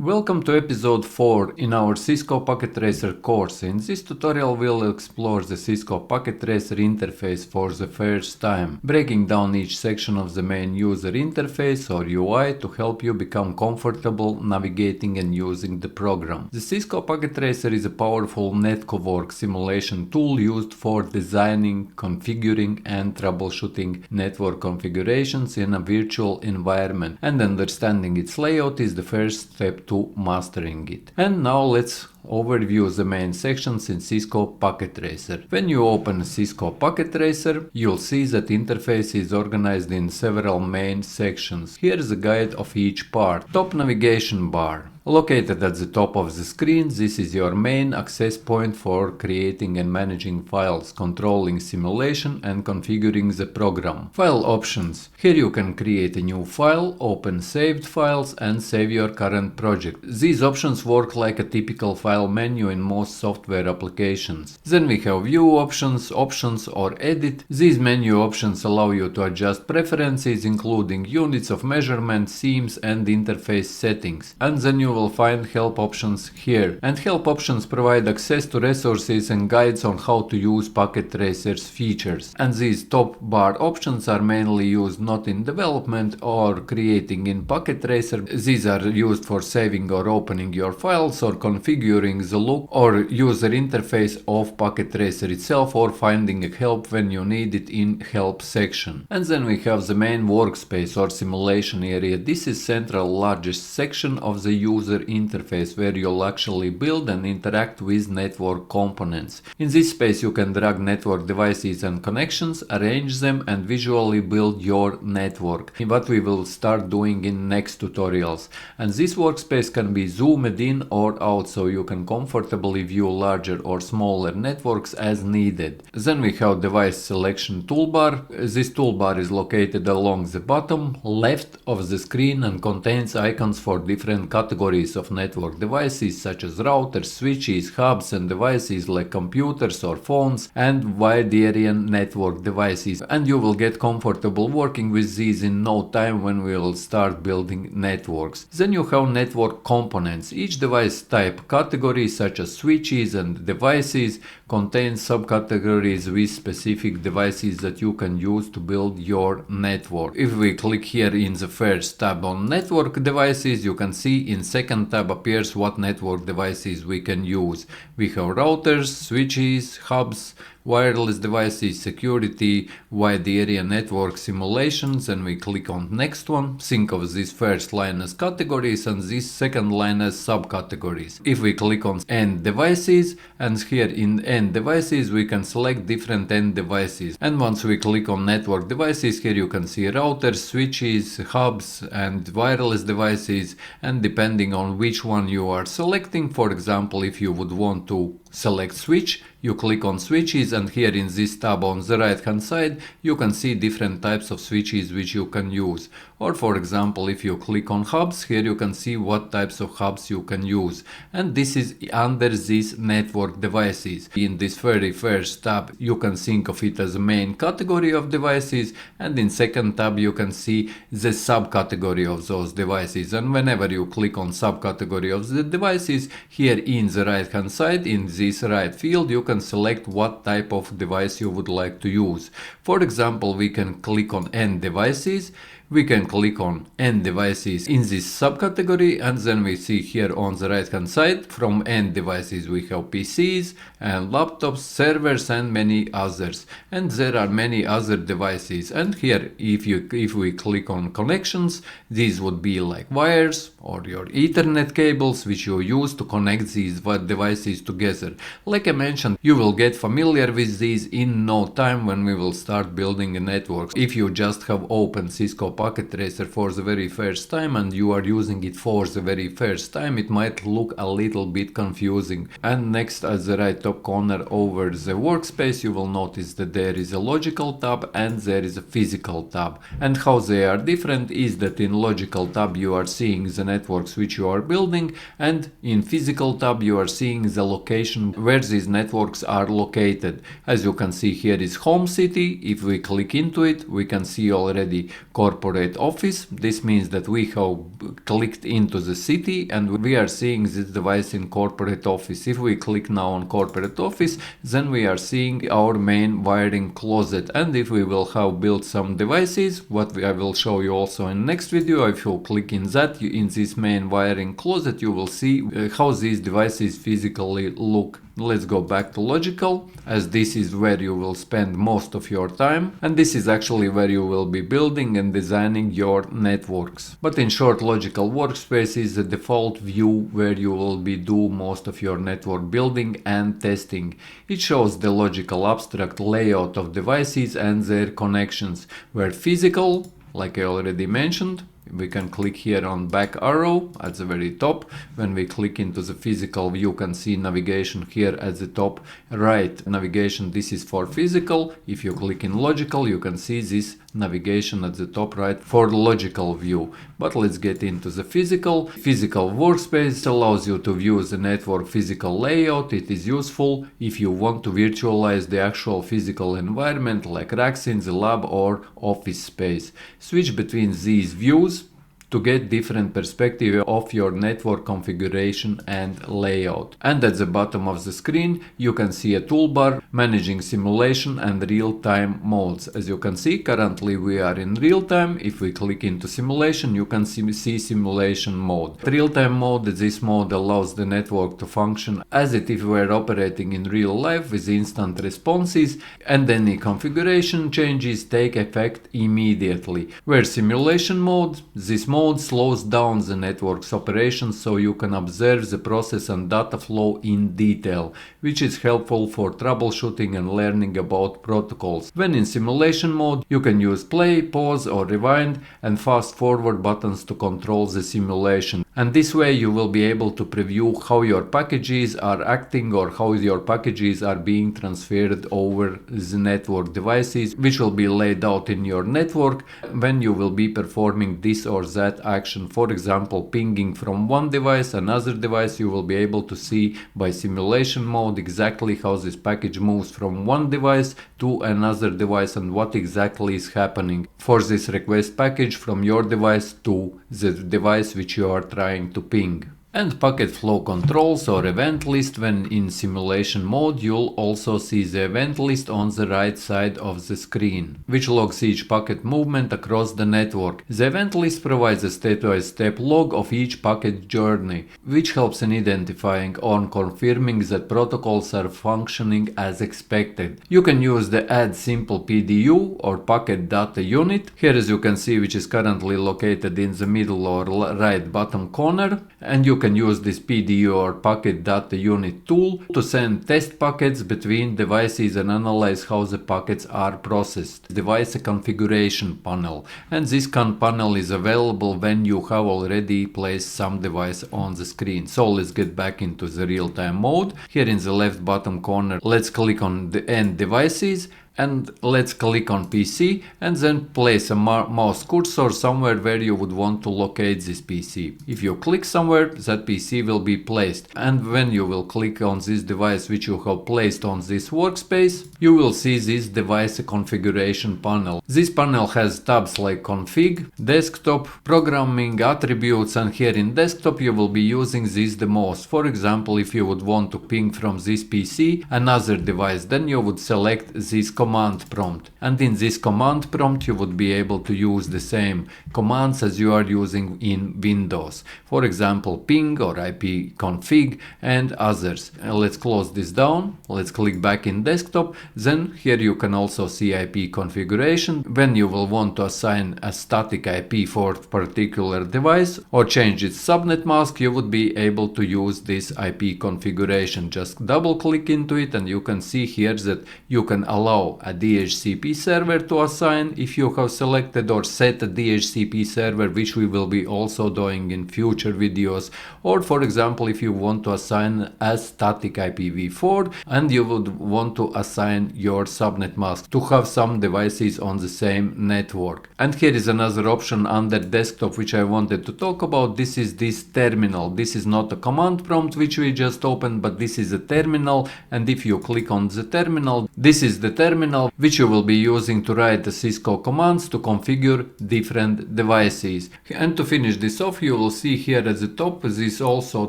Welcome to episode 4 in our Cisco Packet Tracer course. In this tutorial we'll explore the Cisco Packet Tracer interface for the first time, breaking down each section of the main user interface or UI to help you become comfortable navigating and using the program. The Cisco Packet Tracer is a powerful network simulation tool used for designing, configuring and troubleshooting network configurations in a virtual environment, and understanding its layout is the first step to mastering it. And now let's overview the main sections in Cisco Packet Tracer. When you open Cisco Packet Tracer, you'll see that interface is organized in several main sections. Here's a guide of each part. Top navigation bar. Located at the top of the screen, this is your main access point for creating and managing files, controlling simulation and configuring the program. File options. Here you can create a new file, open saved files and save your current project. These options work like a typical file menu in most software applications. Then we have view options, options or edit. These menu options allow you to adjust preferences including units of measurement, themes and interface settings. And then you will find help options here. And help options provide access to resources and guides on how to use Packet Tracer's features. And these top bar options are mainly used not in development or creating in Packet Tracer. These are used for saving or opening your files or configuring the look or user interface of Packet Tracer itself or finding help when you need it in help section. And then we have the main workspace or simulation area. This is central largest section of the user interface where you'll actually build and interact with network components. In this space you can drag network devices and connections, arrange them and visually build your network, what we will start doing in next tutorials. And this workspace can be zoomed in or out so you can comfortably view larger or smaller networks as needed. Then we have device selection toolbar. This toolbar is located along the bottom left of the screen and contains icons for different categories of network devices such as routers, switches, hubs and devices like computers or phones and wide area network devices. And you will get comfortable working with these in no time when we will start building networks. Then you have network components. Each device type category such as switches and devices contains subcategories with specific devices that you can use to build your network. If we click here in the first tab on network devices, you can see in second tab appears what network devices we can use. We have routers, switches, hubs, wireless devices, security, wide area network simulations, and we click on next one. Think of this first line as categories and this second line as subcategories. If we click on end devices, and here in end devices we can select different end devices. And once we click on network devices, here you can see routers, switches, hubs and wireless devices, and depending on which one you are selecting, for example if you would want to select switch, you click on switches, and here in this tab on the right hand side you can see different types of switches which you can use. Or for example if you click on hubs, here you can see what types of hubs you can use, and this is under these network devices. In this very first tab you can think of it as a main category of devices, and in second tab you can see the subcategory of those devices. And whenever you click on subcategory of the devices, here in the right hand side in this right field you can select what type of device you would like to use. For example, we can click on end devices. We can click on end devices in this subcategory, and then we see here on the right hand side from end devices we have PCs and laptops, servers and many others, and there are many other devices. And here if we click on connections, these would be like wires or your Ethernet cables which you use to connect these devices together. Like I mentioned, you will get familiar with these in no time when we will start building a network. If you just have opened Cisco Packet Tracer for the very first time and you are using it for the very first time, it might look a little bit confusing. And next at the right top corner over the workspace you will notice that there is a logical tab and there is a physical tab. And how they are different is that in logical tab you are seeing the networks which you are building, and in physical tab you are seeing the location where these networks are located. As you can see, here is home city. If we click into it we can see already corporate corporate office. This means that we have clicked into the city and we are seeing this device in corporate office. If we click now on corporate office, then we are seeing our main wiring closet. And if we will have built some devices, what I will show you also in next video, if you click in that, in this main wiring closet, you will see how these devices physically look. Let's go back to logical, as this is where you will spend most of your time, and this is actually where you will be building and designing your networks. But in short, logical workspace is the default view where you will be do most of your network building and testing. It shows the logical abstract layout of devices and their connections, where physical, like I already mentioned, we can click here on back arrow at the very top. When we click into the physical view, you can see navigation here at the top right. Navigation, this is for physical. If you click in logical, you can see this navigation at the top right for logical view. But let's get into the physical. Physical workspace allows you to view the network physical layout. It is useful if you want to virtualize the actual physical environment like racks in the lab or office space. Switch between these views to get different perspective of your network configuration and layout. And at the bottom of the screen, you can see a toolbar managing simulation and real-time modes. As you can see, currently we are in real-time. If we click into simulation, you can see simulation mode. Real-time mode, this mode allows the network to function as if we were operating in real life with instant responses, and any configuration changes take effect immediately. Where simulation mode, this mode slows down the network's operations so you can observe the process and data flow in detail, which is helpful for troubleshooting and learning about protocols. When in simulation mode, you can use play, pause or rewind and fast forward buttons to control the simulation. And this way you will be able to preview how your packages are acting or how your packages are being transferred over the network devices, which will be laid out in your network when you will be performing this or that action. For example, pinging from one device another device, you will be able to see by simulation mode exactly how this package moves from one device to another device and what exactly is happening for this request package from your device to the device which you are trying to ping. And packet flow controls or event list. When in simulation mode, you'll also see the event list on the right side of the screen, which logs each packet movement across the network. The event list provides a step-by-step log of each packet journey, which helps in identifying or confirming that protocols are functioning as expected. You can use the add simple PDU or packet data unit, here as you can see, which is currently located in the middle or right bottom corner, and you can use this PDU or packet data unit tool to send test packets between devices and analyze how the packets are processed. Device configuration panel, and this panel is available when you have already placed some device on the screen. So let's get back into the real-time mode. Here in the left bottom corner, let's click on the end devices. And let's click on PC and then place a mouse cursor somewhere where you would want to locate this PC. If you click somewhere, that PC will be placed. And when you will click on this device which you have placed on this workspace, you will see this device configuration panel. This panel has tabs like config, desktop, programming, attributes, and here in desktop you will be using this the most. For example, if you would want to ping from this PC another device, then you would select this command prompt, and in this command prompt you would be able to use the same commands as you are using in Windows. For example, ping or IP config and others. Let's close this down. Let's click back in desktop. Then here you can also see IP configuration. When you will want to assign a static IP for a particular device or change its subnet mask, you would be able to use this IP configuration. Just double click into it and you can see here that you can allow a DHCP server to assign if you have selected, or set a DHCP server, which we will be also doing in future videos. Or for example, if you want to assign a static IPv4 and you would want to assign your subnet mask to have some devices on the same network. And here is another option under desktop which I wanted to talk about. This is this terminal. This is not a command prompt which we just opened, but this is a terminal, and if you click on the terminal, this is the terminal terminal, which you will be using to write the Cisco commands to configure different devices. And to finish this off, you will see here at the top this also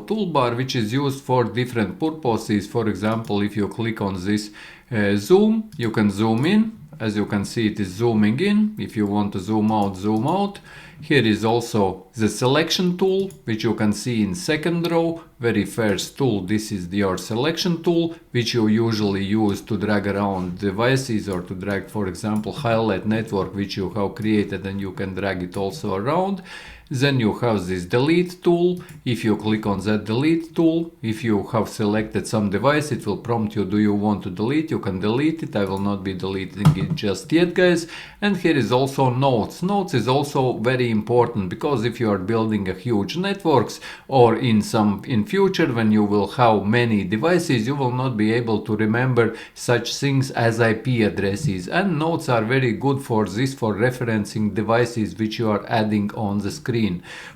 toolbar, which is used for different purposes. For example, if you click on this zoom, you can zoom in. As you can see, it is zooming in. If you want to zoom out, zoom out. Here is also the selection tool, which you can see in second row. Very first tool, this is your selection tool, which you usually use to drag around devices or to drag, for example, highlight network, which you have created, and you can drag it also around. Then you have this delete tool. If you click on that delete tool, if you have selected some device, it will prompt you, do you want to delete? You can delete it. I will not be deleting it just yet, guys. And here is also notes. Notes is also very important, because if you are building a huge networks, or in future when you will have many devices, you will not be able to remember such things as IP addresses, and notes are very good for this, for referencing devices which you are adding on the screen.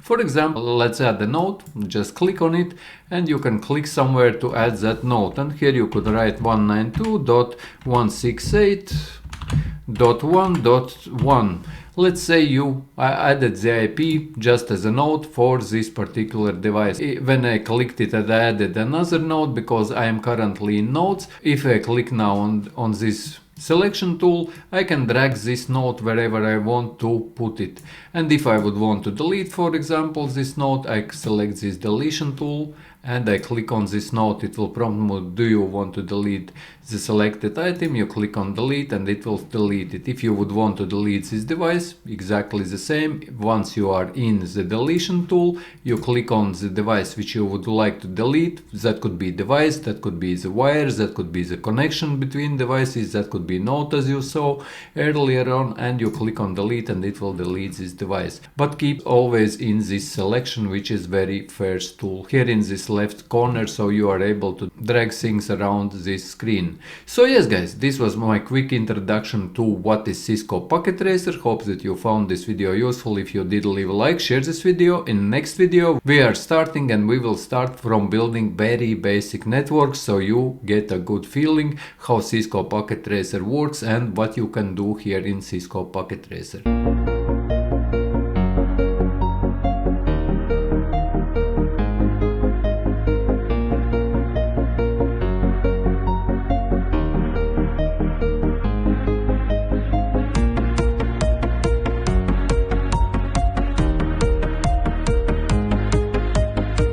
For example, let's add a note. Just click on it and you can click somewhere to add that note, and here you could write 192.168.1.1. Let's say you added the IP just as a note for this particular device. When I clicked it and I added another note, because I am currently in notes, if I click now on this selection tool, I can drag this note wherever I want to put it. And if I would want to delete, for example, this note, I select this deletion tool and I click on this note. It will prompt me, do you want to delete the selected item? You click on delete and it will delete it. If you would want to delete this device, exactly the same. Once you are in the deletion tool, you click on the device which you would like to delete. That could be device, that could be the wires, that could be the connection between devices, that could be note as you saw earlier on, and you click on delete and it will delete this device. But keep always in this selection, which is very first tool here in this left corner, so you are able to drag things around this screen. So yes guys, this was my quick introduction to what is Cisco Packet Tracer. Hope that you found this video useful. If you did, leave a like, share this video. In the next video we are starting, and we will start from building very basic networks, so you get a good feeling how Cisco Packet Tracer works and what you can do here in Cisco Packet Tracer.